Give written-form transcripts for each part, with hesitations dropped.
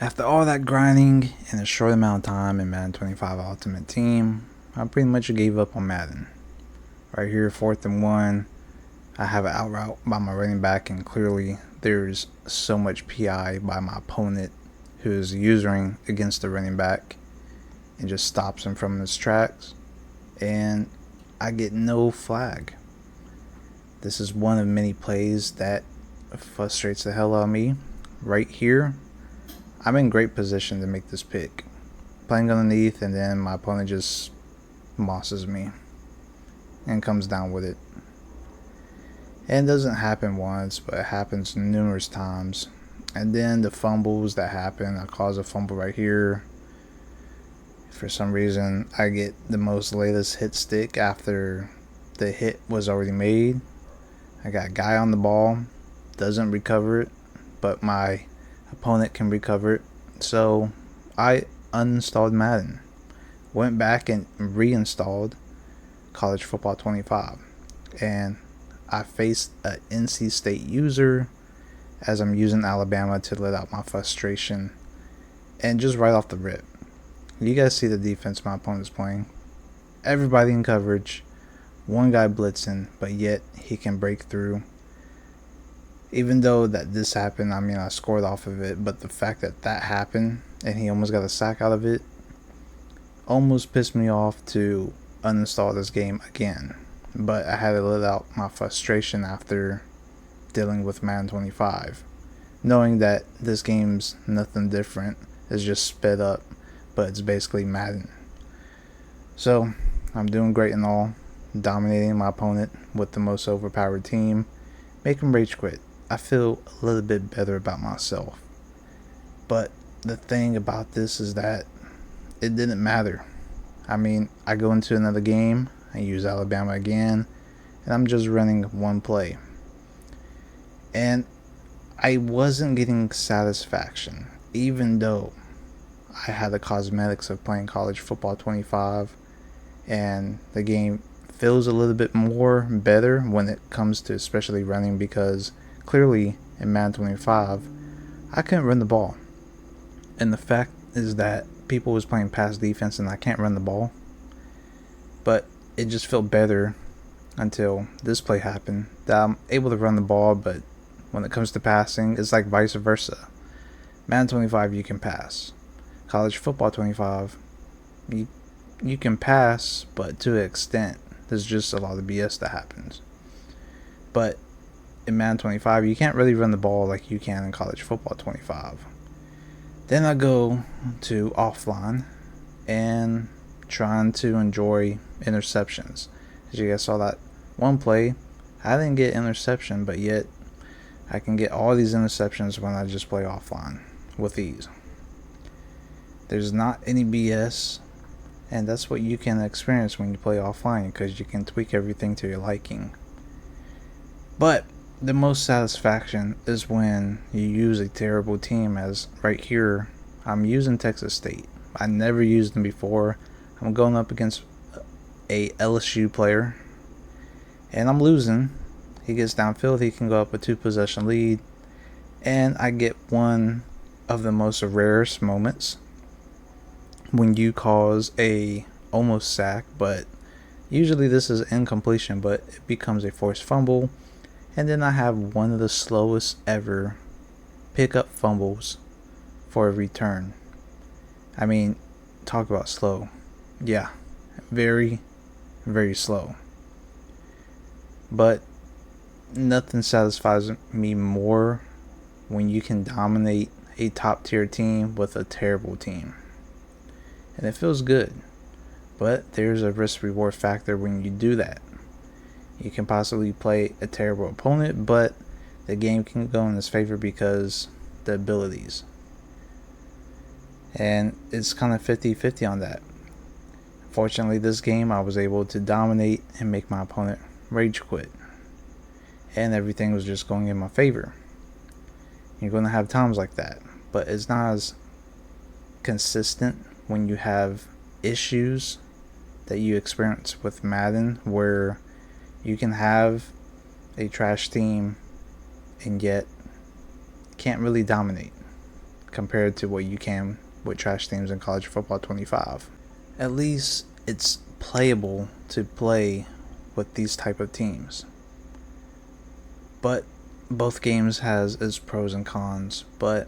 After all that grinding in a short amount of time in Madden 25 Ultimate Team, I pretty much gave up on Madden. Right here, 4th and 1, I have an out route by my running back, and clearly there's so much PI by my opponent who is using against the running back and just stops him from his tracks, and I get no flag. This is one of many plays that frustrates the hell out of me. Right here, I'm in great position to make this pick. Playing underneath, and then my opponent just mosses me and comes down with it. And it doesn't happen once, but it happens numerous times. And then the fumbles that happen, I cause a fumble right here. For some reason, I get the most latest hit stick after the hit was already made. I got a guy on the ball, doesn't recover it, but my opponent can recover it. So I uninstalled Madden, went back and reinstalled College Football 25, and I faced an NC State user as I'm using Alabama to let out my frustration. And just right off the rip, you guys see the defense my opponent's playing. Everybody in coverage, one guy blitzing, but yet he can break through. Even though that this happened, I scored off of it, but the fact that that happened and he almost got a sack out of it almost pissed me off to uninstall this game again. But I had to let out my frustration after dealing with Madden 25, knowing that this game's nothing different. It's just sped up, but it's basically Madden. So I'm doing great and all, dominating my opponent with the most overpowered team, make him rage quit. I feel a little bit better about myself. But the thing about this is that it didn't matter. I go into another game, I use Alabama again, and I'm just running one play. And I wasn't getting satisfaction, even though I had the cosmetics of playing College Football 25, and the game feels a little bit more better when it comes to especially running, because clearly in Madden 25 I couldn't run the ball, and the fact is that people was playing pass defense and I can't run the ball. But it just felt better until this play happened, that I'm able to run the ball, but when it comes to passing, it's like vice versa. Madden 25 you can pass. College Football 25 you can pass, but to an extent. There's just a lot of BS that happens. But in Madden 25 you can't really run the ball like you can in College Football 25. Then I go to offline and trying to enjoy interceptions. As you guys saw that one play, I didn't get interception, but yet I can get all these interceptions when I just play offline with ease. There's not any BS, and that's what you can experience when you play offline, because you can tweak everything to your liking. But the most satisfaction is when you use a terrible team, as right here I'm using Texas State. I never used them before. I'm going up against a LSU player and I'm losing. He gets downfield, he can go up a 2-possession lead, and I get one of the most rarest moments when you cause a almost sack, but usually this is incompletion, but it becomes a forced fumble. And then I have one of the slowest ever pickup fumbles for a return. Talk about slow. Yeah, very, very slow. But nothing satisfies me more when you can dominate a top tier team with a terrible team. And it feels good. But there's a risk reward factor when you do that. You can possibly play a terrible opponent, but the game can go in his favor because the abilities. And it's kind of 50-50 on that. Fortunately, this game I was able to dominate and make my opponent rage quit. And everything was just going in my favor. You're going to have times like that, but it's not as consistent when you have issues that you experience with Madden, where you can have a trash team and yet can't really dominate. compared to what you can with trash teams in college football 25. At least it's playable to play with these type of teams. But both games has its pros and cons. But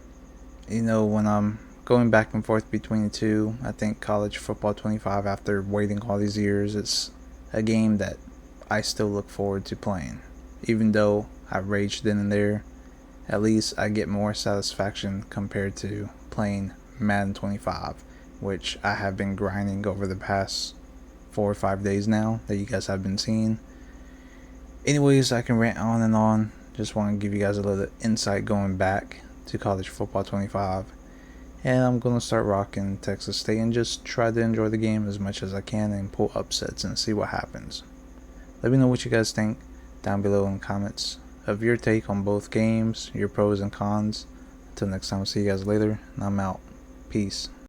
when I'm going back and forth between the two, I think college football 25, after waiting all these years, it's a game that I still look forward to playing. Even though I raged in and there, at least I get more satisfaction compared to playing Madden 25, which I have been grinding over the past 4 or 5 days now that you guys have been seeing. Anyways, I can rant on and on. Just want to give you guys a little insight going back to college football 25. And I'm going to start rocking Texas State and just try to enjoy the game as much as I can and pull upsets and see what happens. Let me know what you guys think down below in the comments of your take on both games, your pros and cons. Until next time, I'll see you guys later, and I'm out. Peace.